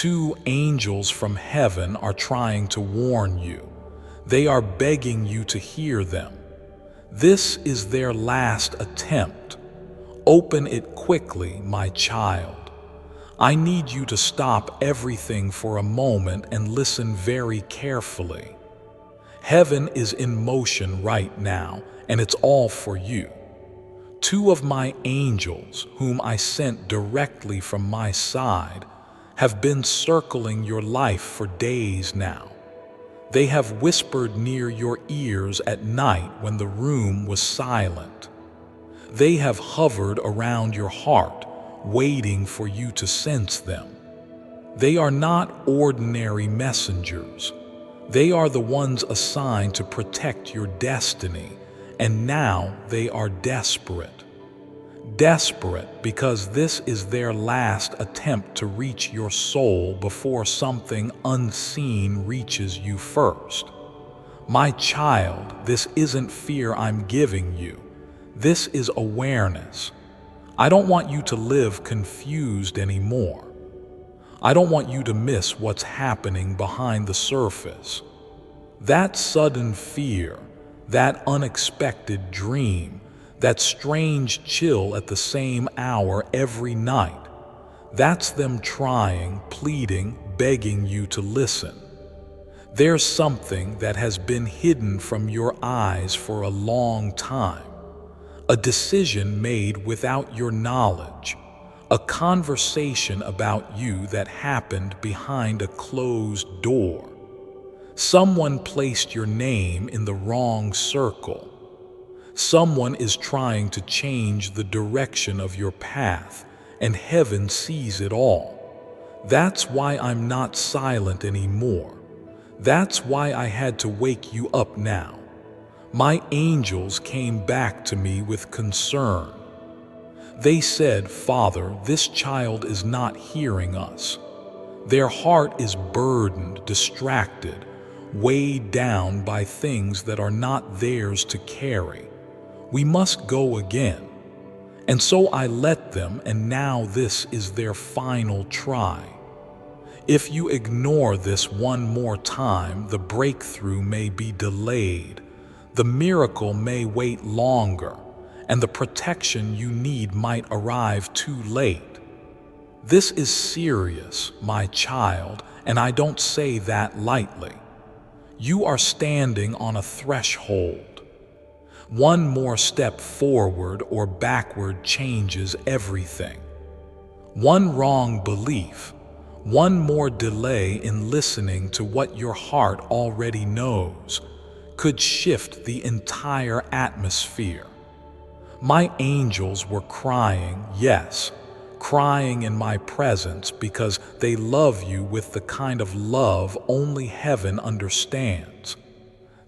2 angels from heaven are trying to warn you. They are begging you to hear them. This is their last attempt. Open it quickly, my child. I need you to stop everything for a moment and listen very carefully. Heaven is in motion right now, and it's all for you. 2 of my angels, whom I sent directly from my side, have been circling your life for days now. They have whispered near your ears at night when the room was silent. They have hovered around your heart, waiting for you to sense them. They are not ordinary messengers. They are the ones assigned to protect your destiny, and now they are desperate. Desperate because this is their last attempt to reach your soul before something unseen reaches you first. My child, this isn't fear I'm giving you. This is awareness. I don't want you to live confused anymore. I don't want you to miss what's happening behind the surface. That sudden fear, that unexpected dream, that strange chill at the same hour every night, that's them trying, pleading, begging you to listen. There's something that has been hidden from your eyes for a long time. A decision made without your knowledge. A conversation about you that happened behind a closed door. Someone placed your name in the wrong circle. Someone is trying to change the direction of your path, and heaven sees it all. That's why I'm not silent anymore. That's why I had to wake you up now. My angels came back to me with concern. They said, Father, this child is not hearing us. Their heart is burdened, distracted, weighed down by things that are not theirs to carry. We must go again. And so I let them, and now this is their final try. If you ignore this one more time, the breakthrough may be delayed. The miracle may wait longer, and the protection you need might arrive too late. This is serious, my child, and I don't say that lightly. You are standing on a threshold. One more step forward or backward changes everything. One wrong belief, one more delay in listening to what your heart already knows, could shift the entire atmosphere. My angels were crying, yes, crying in my presence because they love you with the kind of love only heaven understands.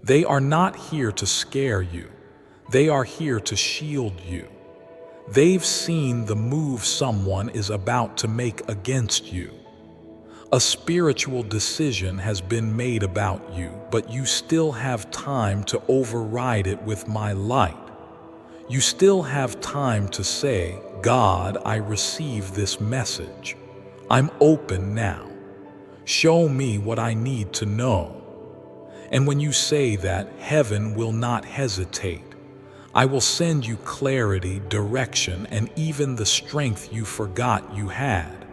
They are not here to scare you. They are here to shield you. They've seen the move someone is about to make against you. A spiritual decision has been made about you, but you still have time to override it with my light. You still have time to say, God, I receive this message. I'm open now. Show me what I need to know. And when you say that, heaven will not hesitate. I will send you clarity, direction, and even the strength you forgot you had.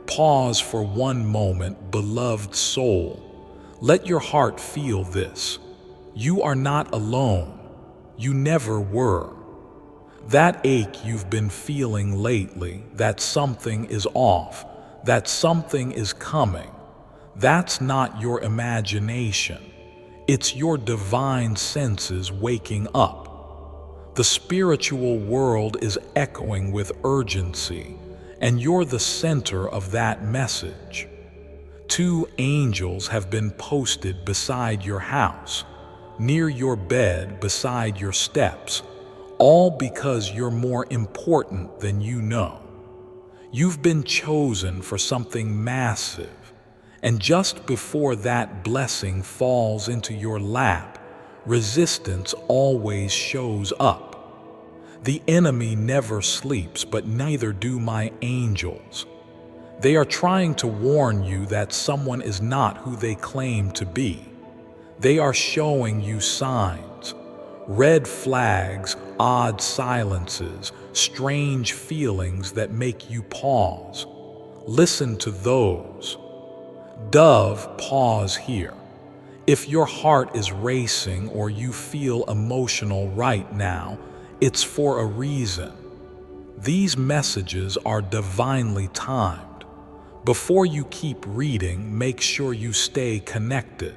Pause for one moment, beloved soul. Let your heart feel this. You are not alone. You never were. That ache you've been feeling lately, that something is off, that something is coming, that's not your imagination. It's your divine senses waking up. The spiritual world is echoing with urgency, and you're the center of that message. 2 angels have been posted beside your house, near your bed, beside your steps, all because you're more important than you know. You've been chosen for something massive, and just before that blessing falls into your lap, resistance always shows up. The enemy never sleeps, but neither do my angels. They are trying to warn you that someone is not who they claim to be. They are showing you signs, red flags, odd silences, strange feelings that make you pause. Listen to those. Dove, pause here. If your heart is racing or you feel emotional right now, it's for a reason. These messages are divinely timed. Before you keep reading, make sure you stay connected.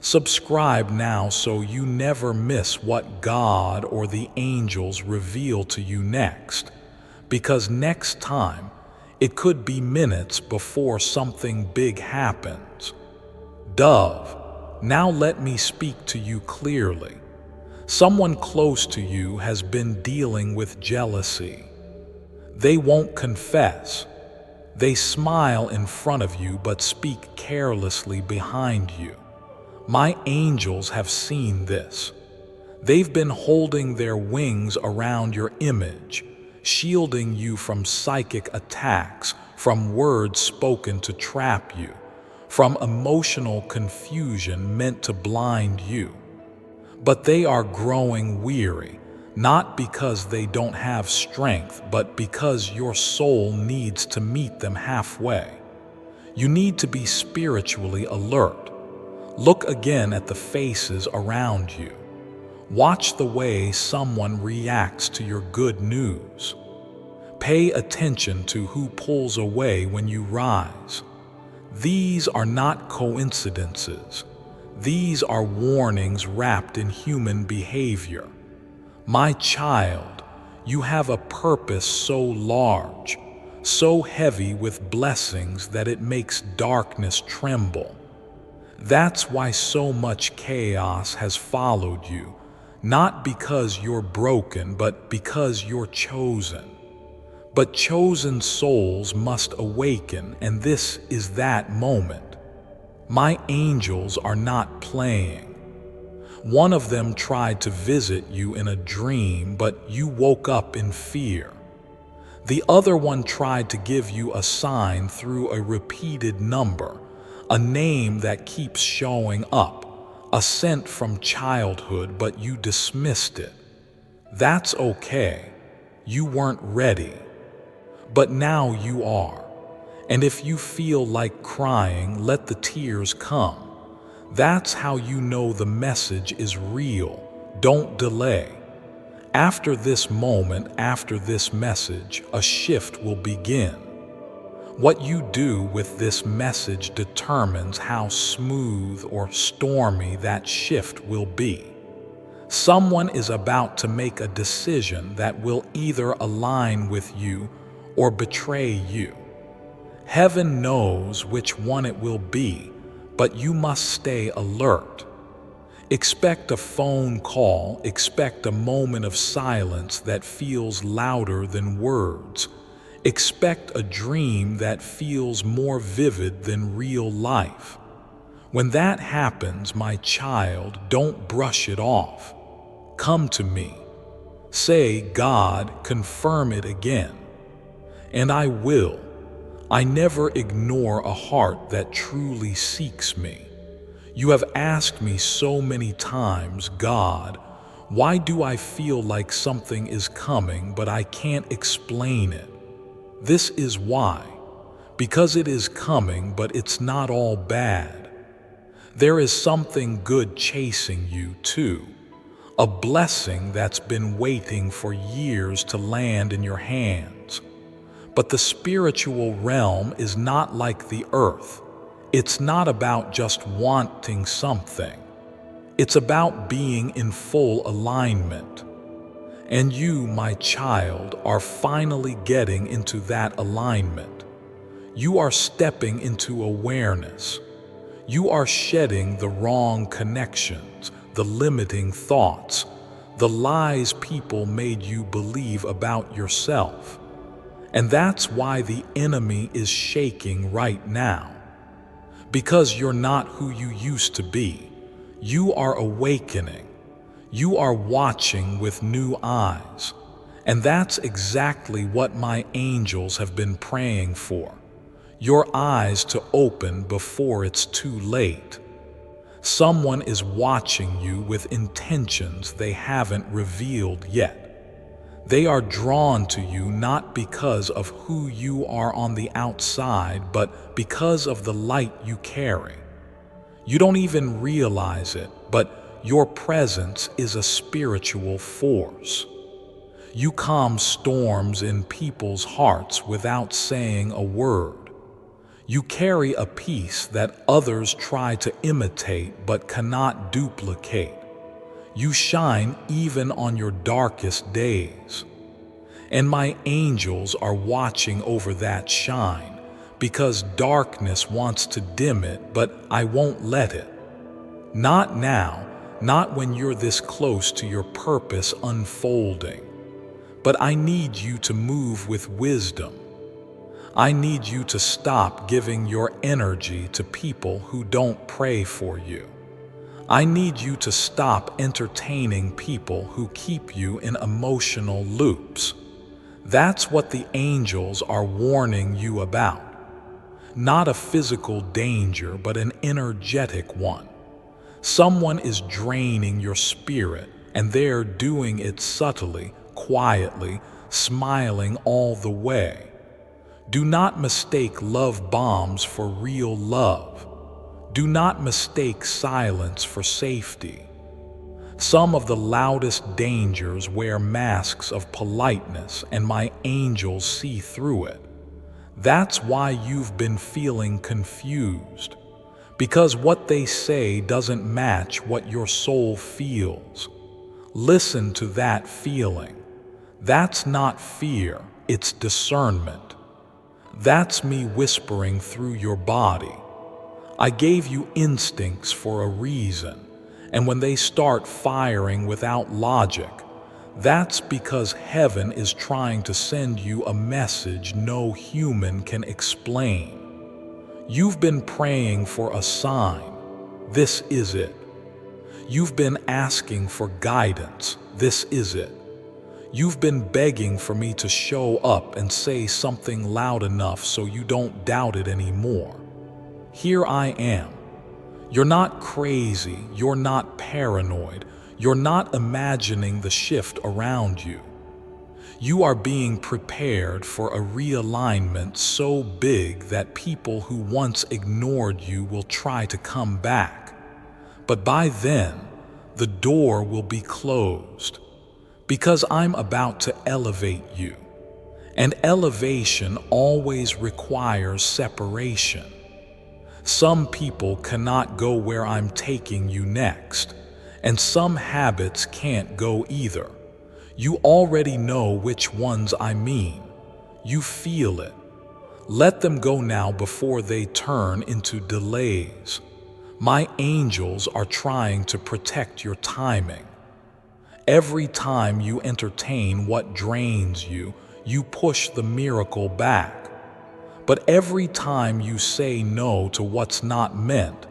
Subscribe now so you never miss what God or the angels reveal to you next, because next time, it could be minutes before something big happens. Dove, now let me speak to you clearly. Someone close to you has been dealing with jealousy. They won't confess. They smile in front of you but speak carelessly behind you. My angels have seen this. They've been holding their wings around your image, shielding you from psychic attacks, from words spoken to trap you, from emotional confusion meant to blind you. But they are growing weary, not because they don't have strength, but because your soul needs to meet them halfway. You need to be spiritually alert. Look again at the faces around you. Watch the way someone reacts to your good news. Pay attention to who pulls away when you rise. These are not coincidences. These are warnings wrapped in human behavior. My child, you have a purpose so large, so heavy with blessings that it makes darkness tremble. That's why so much chaos has followed you, not because you're broken, but because you're chosen. But chosen souls must awaken, and this is that moment. My angels are not playing. One of them tried to visit you in a dream, but you woke up in fear. The other one tried to give you a sign through a repeated number, a name that keeps showing up, a scent from childhood, but you dismissed it. That's okay. You weren't ready. But now you are. And if you feel like crying, let the tears come. That's how you know the message is real. Don't delay. After this moment, after this message, a shift will begin. What you do with this message determines how smooth or stormy that shift will be. Someone is about to make a decision that will either align with you or betray you. Heaven knows which one it will be, but you must stay alert. Expect a phone call, expect a moment of silence that feels louder than words. Expect a dream that feels more vivid than real life. When that happens, my child, don't brush it off. Come to me. Say, God, confirm it again. And I will. I never ignore a heart that truly seeks me. You have asked me so many times, God, why do I feel like something is coming, but I can't explain it? This is why. Because it is coming, but it's not all bad. There is something good chasing you, too. A blessing that's been waiting for years to land in your hands. But the spiritual realm is not like the earth. It's not about just wanting something. It's about being in full alignment. And you, my child, are finally getting into that alignment. You are stepping into awareness. You are shedding the wrong connections, the limiting thoughts, the lies people made you believe about yourself. And that's why the enemy is shaking right now. Because you're not who you used to be. You are awakening. You are watching with new eyes. And that's exactly what my angels have been praying for. your eyes to open before it's too late. Someone is watching you with intentions they haven't revealed yet. They are drawn to you not because of who you are on the outside, but because of the light you carry. You don't even realize it, but your presence is a spiritual force. You calm storms in people's hearts without saying a word. You carry a peace that others try to imitate but cannot duplicate. You shine even on your darkest days. And my angels are watching over that shine, because darkness wants to dim it, but I won't let it. Not now, not when you're this close to your purpose unfolding. But I need you to move with wisdom. I need you to stop giving your energy to people who don't pray for you. I need you to stop entertaining people who keep you in emotional loops. That's what the angels are warning you about. Not a physical danger, but an energetic one. Someone is draining your spirit, and they're doing it subtly, quietly, smiling all the way. Do not mistake love bombs for real love. Do not mistake silence for safety. Some of the loudest dangers wear masks of politeness, and my angels see through it. That's why you've been feeling confused, because what they say doesn't match what your soul feels. Listen to that feeling. That's not fear, it's discernment. That's me whispering through your body. I gave you instincts for a reason, and when they start firing without logic, that's because heaven is trying to send you a message no human can explain. You've been praying for a sign. This is it. You've been asking for guidance. This is it. You've been begging for me to show up and say something loud enough so you don't doubt it anymore. Here I am. You're not crazy. You're not paranoid. You're not imagining the shift around you. You are being prepared for a realignment so big that people who once ignored you will try to come back. But by then, the door will be closed, because I'm about to elevate you. And elevation always requires separation. Some people cannot go where I'm taking you next, and some habits can't go either. You already know which ones I mean. You feel it. Let them go now before they turn into delays. My angels are trying to protect your timing. Every time you entertain what drains you, you push the miracle back. But every time you say no to what's not meant,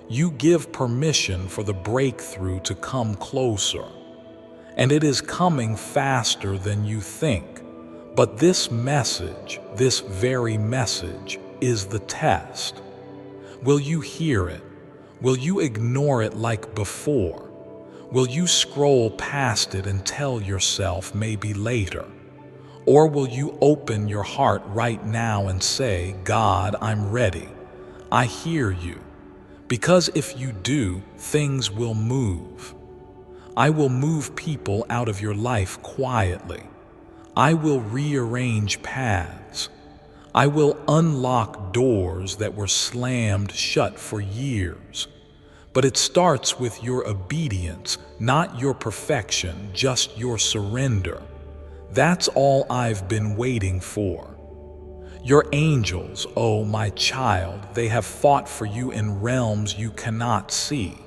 you give permission for the breakthrough to come closer. And it is coming faster than you think. But this message, this very message, is the test. Will you hear it? Will you ignore it like before? Will you scroll past it and tell yourself maybe later? Or will you open your heart right now and say, God, I'm ready. I hear you. Because if you do, things will move. I will move people out of your life quietly. I will rearrange paths. I will unlock doors that were slammed shut for years. But it starts with your obedience, not your perfection, just your surrender. That's all I've been waiting for. Your angels, oh my child, they have fought for you in realms you cannot see.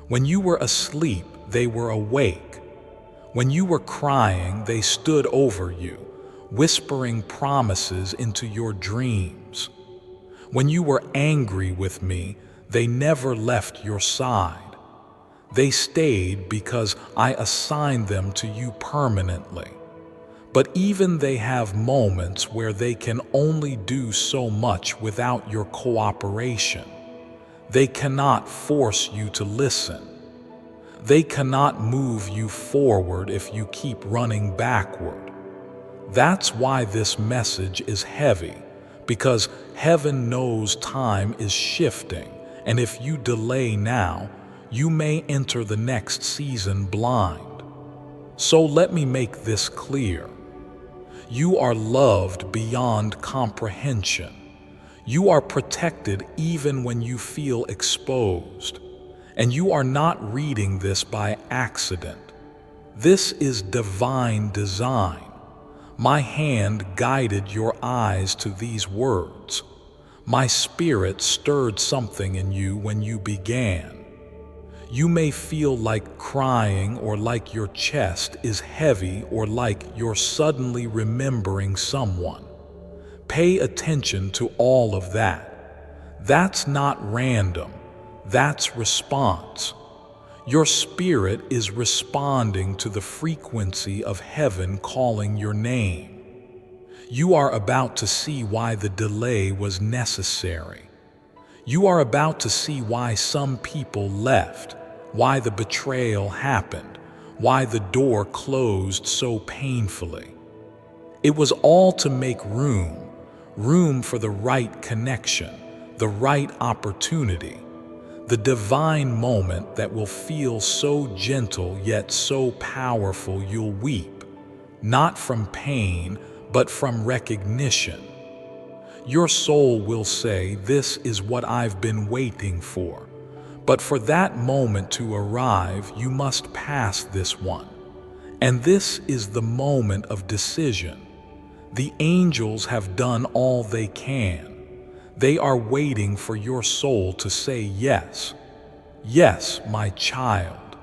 When you were asleep, they were awake. When you were crying, they stood over you, whispering promises into your dreams. When you were angry with me, they never left your side. They stayed because I assigned them to you permanently. But even they have moments where they can only do so much without your cooperation. They cannot force you to listen. They cannot move you forward if you keep running backward. That's why this message is heavy, because heaven knows time is shifting, and if you delay now, you may enter the next season blind. So let me make this clear. You are loved beyond comprehension. You are protected even when you feel exposed. And you are not reading this by accident. This is divine design. My hand guided your eyes to these words. My spirit stirred something in you when you began. You may feel like crying, or like your chest is heavy, or like you're suddenly remembering someone. Pay attention to all of that. That's not random. That's response. Your spirit is responding to the frequency of heaven calling your name. You are about to see why the delay was necessary. You are about to see why some people left, why the betrayal happened, why the door closed so painfully. It was all to make room for the right connection, the right opportunity, the divine moment that will feel so gentle yet so powerful you'll weep, not from pain, but from recognition. Your soul will say, "This is what I've been waiting for." But for that moment to arrive, you must pass this one. And this is the moment of decision. The angels have done all they can. They are waiting for your soul to say yes. Yes, my child.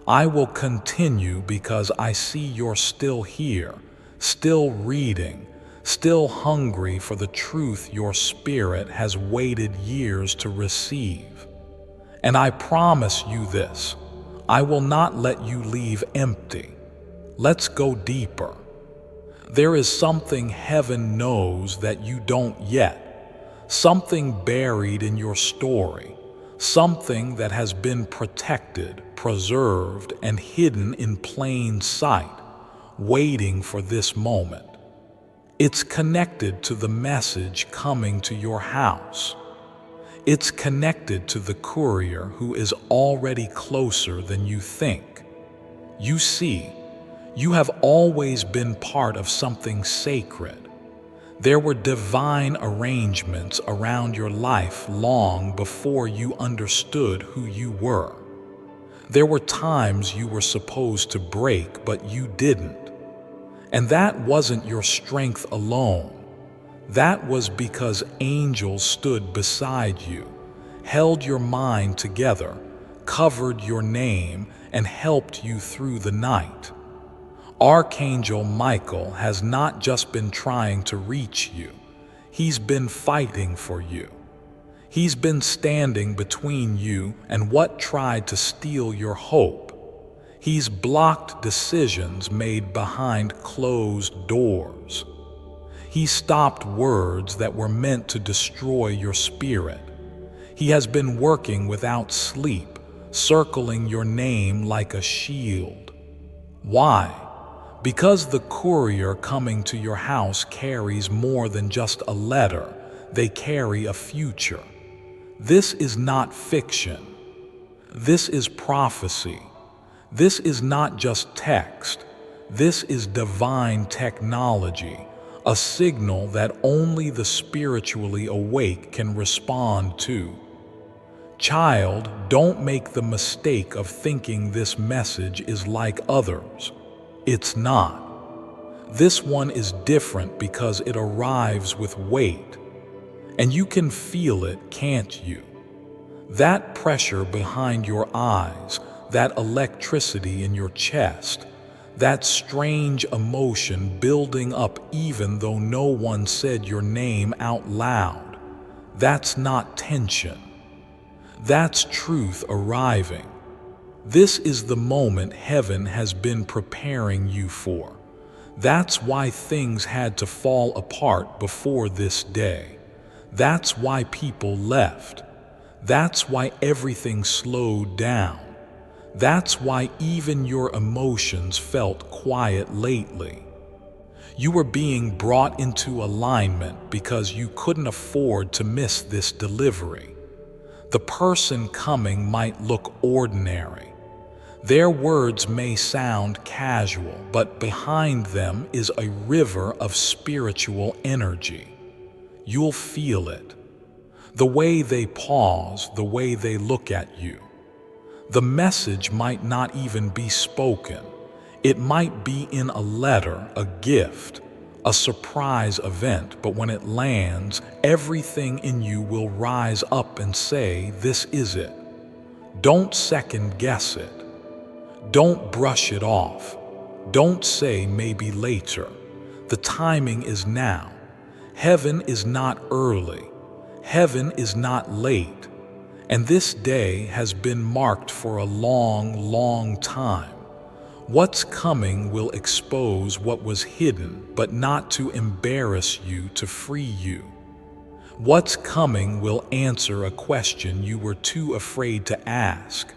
I will continue because I see you're still here, still reading, still hungry for the truth your spirit has waited years to receive. And I promise you this, I will not let you leave empty. Let's go deeper. There is something heaven knows that you don't yet. Something buried in your story, something that has been protected, preserved, and hidden in plain sight, waiting for this moment. It's connected to the message coming to your house. It's connected to the courier who is already closer than you think. You see, you have always been part of something sacred. There were divine arrangements around your life long before you understood who you were. There were times you were supposed to break, but you didn't. And that wasn't your strength alone. That was because angels stood beside you, held your mind together, covered your name, and helped you through the night. Archangel Michael has not just been trying to reach you, he's been fighting for you. He's been standing between you and what tried to steal your hope. He's blocked decisions made behind closed doors. He stopped words that were meant to destroy your spirit. He has been working without sleep, circling your name like a shield. Why? Because the courier coming to your house carries more than just a letter. They carry a future. This is not fiction. This is prophecy. This is not just text. This is divine technology, a signal that only the spiritually awake can respond to. Child, don't make the mistake of thinking this message is like others. It's not. This one is different because it arrives with weight. And you can feel it, can't you? That pressure behind your eyes, that electricity in your chest, that strange emotion building up even though no one said your name out loud. That's not tension. That's truth arriving. This is the moment heaven has been preparing you for. That's why things had to fall apart before this day. That's why people left. That's why everything slowed down. That's why even your emotions felt quiet lately. You were being brought into alignment because you couldn't afford to miss this delivery. The person coming might look ordinary. Their words may sound casual, but behind them is a river of spiritual energy. You'll feel it. The way they pause, the way they look at you. The message might not even be spoken. It might be in a letter, a gift, a surprise event, but when it lands, everything in you will rise up and say, "This is it." Don't second guess it. Don't brush it off. Don't say maybe later. The timing is now. Heaven is not early. Heaven is not late. And this day has been marked for a long, long time. What's coming will expose what was hidden, but not to embarrass you, to free you. What's coming will answer a question you were too afraid to ask.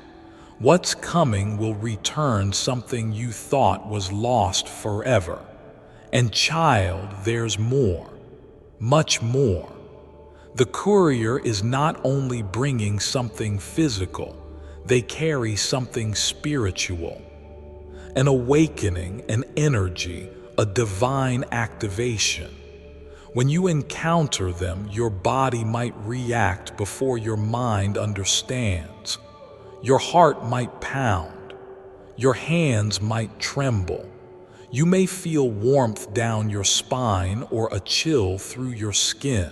What's coming will return something you thought was lost forever. And child, there's more, much more. The courier is not only bringing something physical, they carry something spiritual. An awakening, an energy, a divine activation. When you encounter them, your body might react before your mind understands. Your heart might pound. Your hands might tremble. You may feel warmth down your spine or a chill through your skin.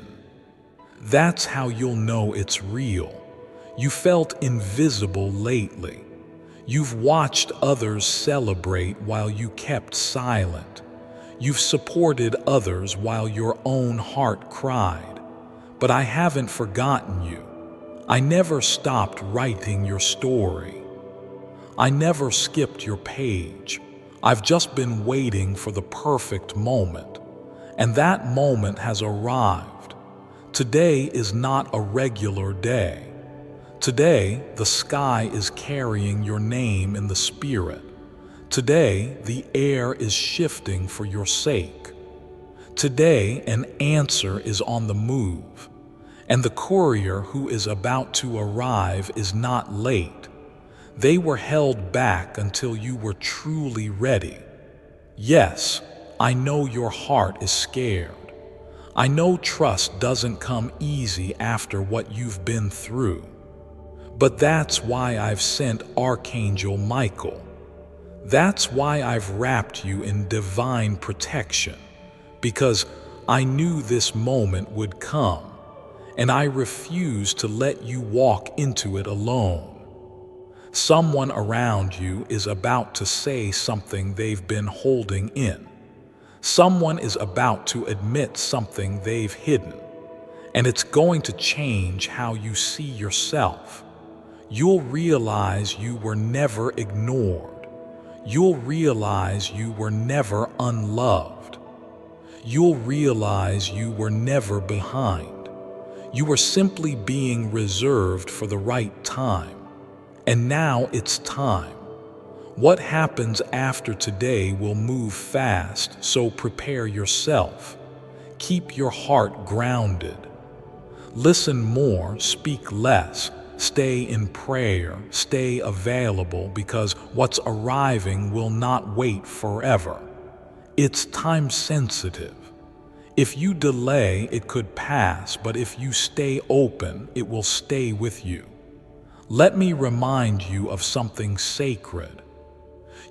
That's how you'll know it's real. You felt invisible lately. You've watched others celebrate while you kept silent. You've supported others while your own heart cried. But I haven't forgotten you. I never stopped writing your story. I never skipped your page. I've just been waiting for the perfect moment. And that moment has arrived. Today is not a regular day. Today, the sky is carrying your name in the spirit. Today, the air is shifting for your sake. Today, an answer is on the move. And the courier who is about to arrive is not late. They were held back until you were truly ready. Yes, I know your heart is scared. I know trust doesn't come easy after what you've been through. But that's why I've sent Archangel Michael. That's why I've wrapped you in divine protection, because I knew this moment would come, and I refuse to let you walk into it alone. Someone around you is about to say something they've been holding in. Someone is about to admit something they've hidden, and it's going to change how you see yourself. You'll realize you were never ignored. You'll realize you were never unloved. You'll realize you were never behind. You were simply being reserved for the right time. And now it's time. What happens after today will move fast, so prepare yourself. Keep your heart grounded. Listen more, speak less. Stay in prayer, stay available, because what's arriving will not wait forever. It's time sensitive. If you delay, it could pass, but if you stay open, it will stay with you. Let me remind you of something sacred.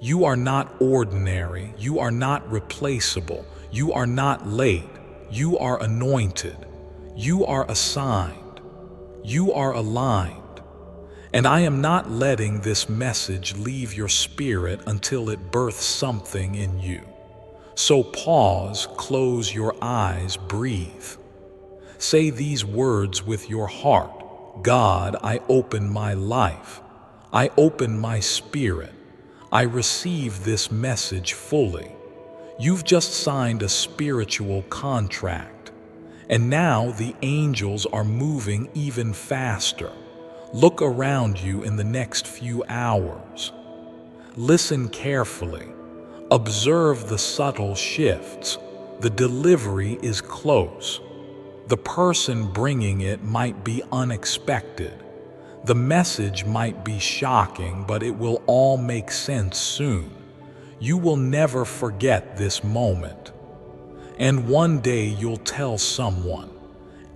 You are not ordinary, you are not replaceable, you are not late, you are anointed, you are assigned, you are aligned. And I am not letting this message leave your spirit until it births something in you. So pause, close your eyes, breathe. Say these words with your heart. God, I open my life. I open my spirit. I receive this message fully. You've just signed a spiritual contract, and now the angels are moving even faster. Look around you in the next few hours. Listen carefully. Observe the subtle shifts. The delivery is close. The person bringing it might be unexpected. The message might be shocking, but it will all make sense soon. You will never forget this moment. And one day you'll tell someone,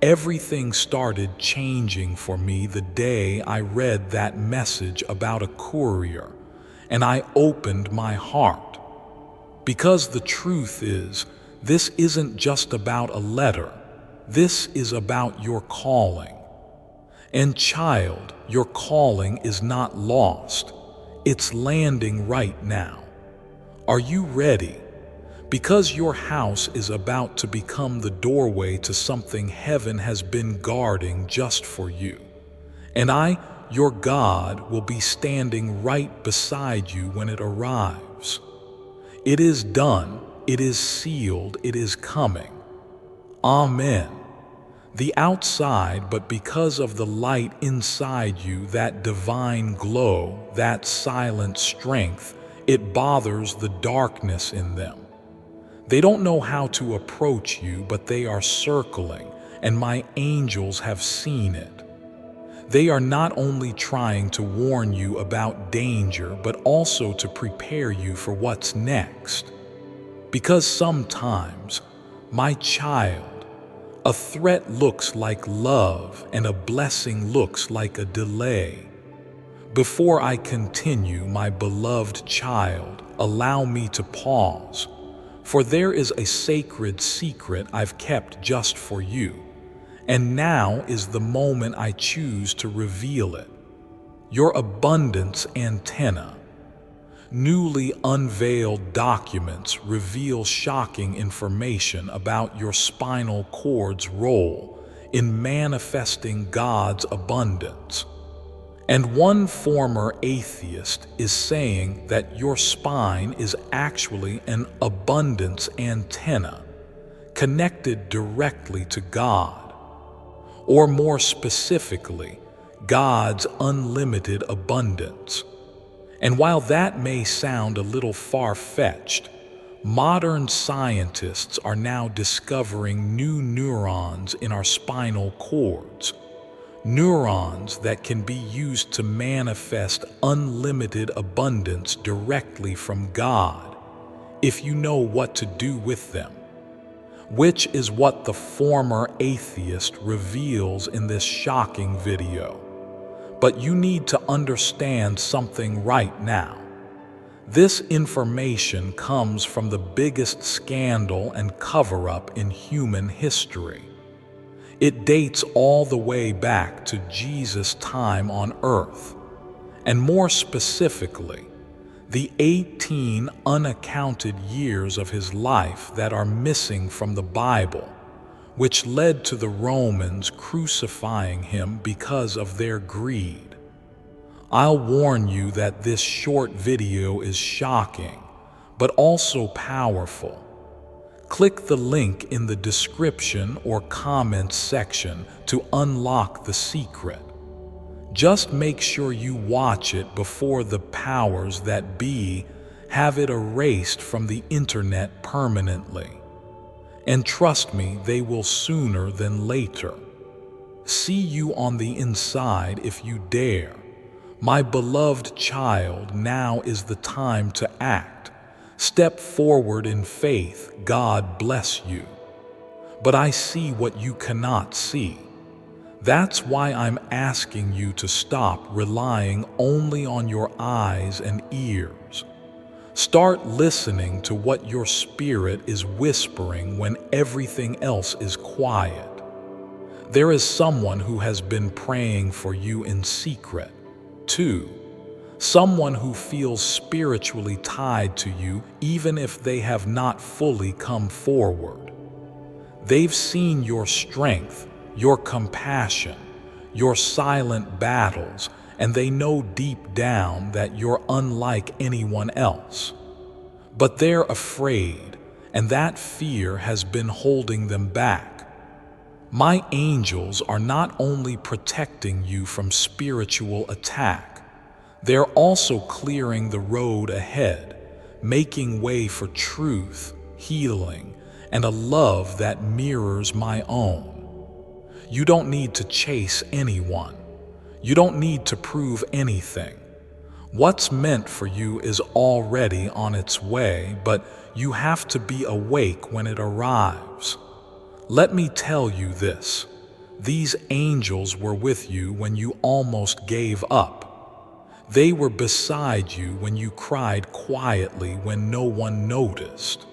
everything started changing for me the day I read that message about a courier, and I opened my heart. Because the truth is, this isn't just about a letter. This is about your calling. And child, your calling is not lost. It's landing right now. Are you ready? Because your house is about to become the doorway to something heaven has been guarding just for you. And I, your God, will be standing right beside you when it arrives. It is done, it is sealed, it is coming. Amen. The outside, but because of the light inside you, that divine glow, that silent strength, it bothers the darkness in them. They don't know how to approach you, but they are circling, and my angels have seen it. They are not only trying to warn you about danger, but also to prepare you for what's next. Because sometimes, my child, a threat looks like love and a blessing looks like a delay. Before I continue, my beloved child, allow me to pause, for there is a sacred secret I've kept just for you, and now is the moment I choose to reveal it. Your abundance antenna. Newly unveiled documents reveal shocking information about your spinal cord's role in manifesting God's abundance. And one former atheist is saying that your spine is actually an abundance antenna connected directly to God, or more specifically, God's unlimited abundance. And while that may sound a little far-fetched, modern scientists are now discovering new neurons in our spinal cords, neurons that can be used to manifest unlimited abundance directly from God, if you know what to do with them, which is what the former atheist reveals in this shocking video. But you need to understand something right now. This information comes from the biggest scandal and cover-up in human history. It dates all the way back to Jesus' time on earth, and more specifically, the 18 unaccounted years of his life that are missing from the Bible, which led to the Romans crucifying him because of their greed. I'll warn you that this short video is shocking, but also powerful. Click the link in the description or comments section to unlock the secret. Just make sure you watch it before the powers that be have it erased from the internet permanently. And trust me, they will sooner than later. See you on the inside if you dare. My beloved child, now is the time to act. Step forward in faith. God bless you. But I see what you cannot see. That's why I'm asking you to stop relying only on your eyes and ears. Start listening to what your spirit is whispering when everything else is quiet. There is someone who has been praying for you in secret, too. Someone who feels spiritually tied to you even if they have not fully come forward. They've seen your strength, your compassion, your silent battles, and they know deep down that you're unlike anyone else. But they're afraid. and that fear has been holding them back. My angels are not only protecting you from spiritual attack, they're also clearing the road ahead, making way for truth, healing, and a love that mirrors my own. You don't need to chase anyone. You don't need to prove anything. What's meant for you is already on its way, but you have to be awake when it arrives. Let me tell you this: these angels were with you when you almost gave up. They were beside you when you cried quietly when no one noticed.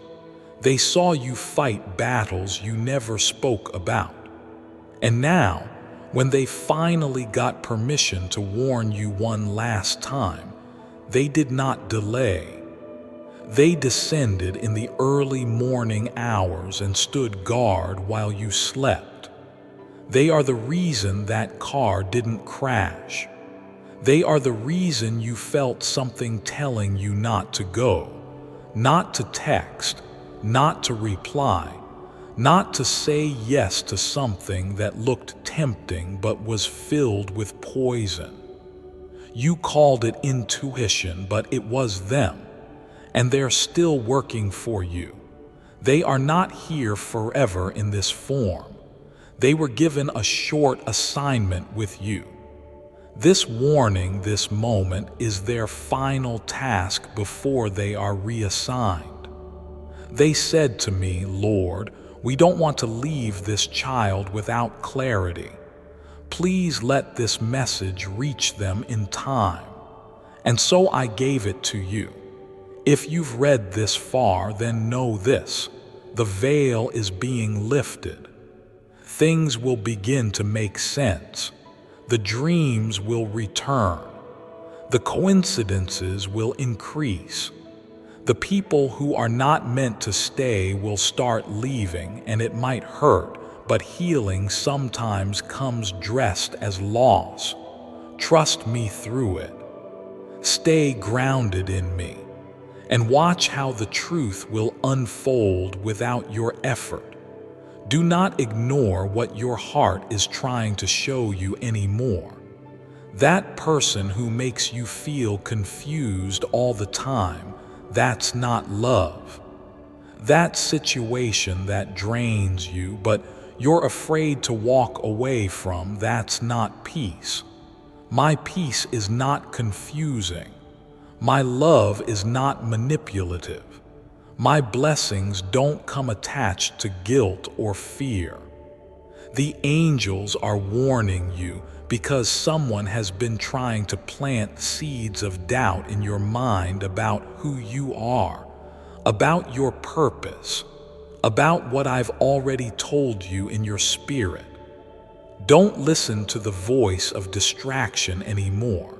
They saw you fight battles you never spoke about. And now, when they finally got permission to warn you one last time, they did not delay. They descended in the early morning hours and stood guard while you slept. They are the reason that car didn't crash. They are the reason you felt something telling you not to go, not to text, not to reply, not to say yes to something that looked tempting but was filled with poison. You called it intuition, but it was them. And they're still working for you. They are not here forever in this form. They were given a short assignment with you. This warning, this moment, is their final task before they are reassigned. They said to me, "Lord, we don't want to leave this child without clarity. Please let this message reach them in time." And so I gave it to you. If you've read this far, then know this: the veil is being lifted. Things will begin to make sense. The dreams will return. The coincidences will increase. The people who are not meant to stay will start leaving, and it might hurt, but healing sometimes comes dressed as loss. Trust me through it. Stay grounded in me, and watch how the truth will unfold without your effort. Do not ignore what your heart is trying to show you anymore. That person who makes you feel confused all the time, that's not love. That situation that drains you, but you're afraid to walk away from, that's not peace. My peace is not confusing. My love is not manipulative. My blessings don't come attached to guilt or fear. The angels are warning you because someone has been trying to plant seeds of doubt in your mind about who you are, about your purpose, about what I've already told you in your spirit. Don't listen to the voice of distraction anymore.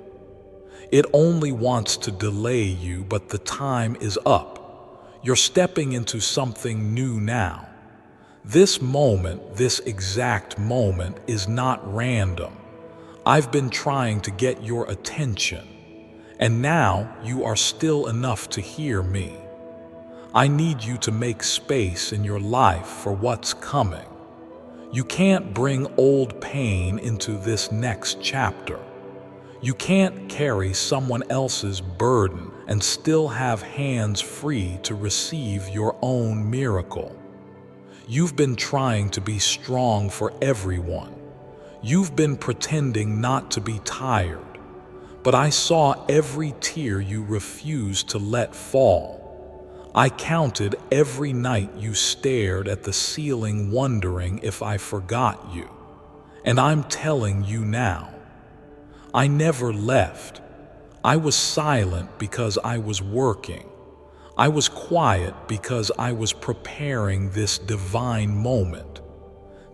It only wants to delay you, but the time is up. You're stepping into something new now. This moment, this exact moment, is not random. I've been trying to get your attention, and now you are still enough to hear me. I need you to make space in your life for what's coming. You can't bring old pain into this next chapter. You can't carry someone else's burden and still have hands free to receive your own miracle. You've been trying to be strong for everyone. You've been pretending not to be tired, but I saw every tear you refused to let fall. I counted every night you stared at the ceiling wondering if I forgot you. And I'm telling you now, I never left. I was silent because I was working. I was quiet because I was preparing this divine moment.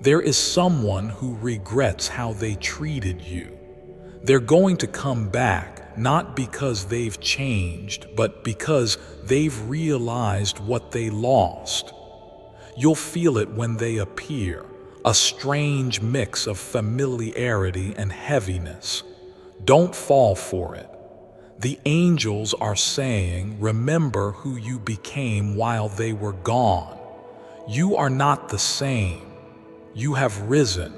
There is someone who regrets how they treated you. They're going to come back, not because they've changed, but because they've realized what they lost. You'll feel it when they appear, a strange mix of familiarity and heaviness. Don't fall for it. The angels are saying, remember who you became while they were gone. You are not the same. You have risen.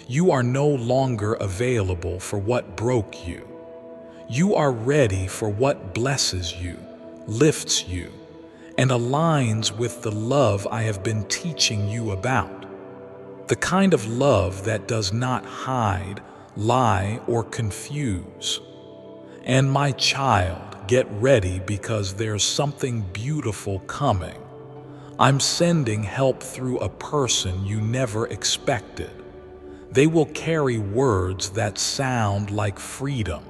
You are no longer available for what broke you. You are ready for what blesses you, lifts you, and aligns with the love I have been teaching you about. The kind of love that does not hide, lie, or confuse. And my child, get ready because there's something beautiful coming. I'm sending help through a person you never expected. They will carry words that sound like freedom.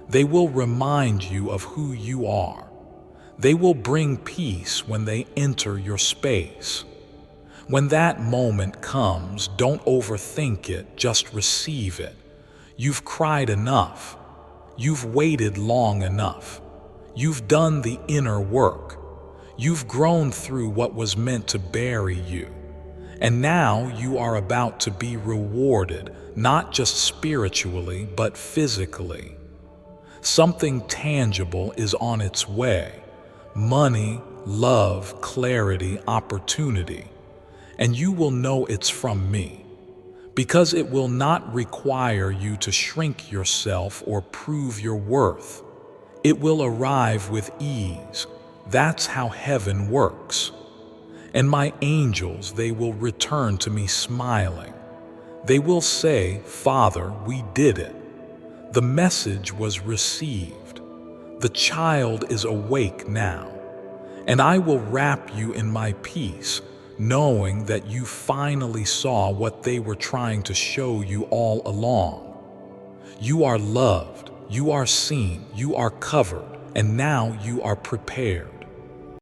They will remind you of who you are. They will bring peace when they enter your space. When that moment comes, don't overthink it, just receive it. You've cried enough. You've waited long enough. You've done the inner work. You've grown through what was meant to bury you. And now you are about to be rewarded, not just spiritually, but physically. Something tangible is on its way. Money, love, clarity, opportunity. And you will know it's from me. Because it will not require you to shrink yourself or prove your worth. It will arrive with ease. That's how heaven works. And my angels, they will return to me smiling. They will say, Father, we did it. The message was received. The child is awake now. And I will wrap you in my peace, knowing that you finally saw what they were trying to show you all along. You are loved, you are seen, you are covered, and now you are prepared.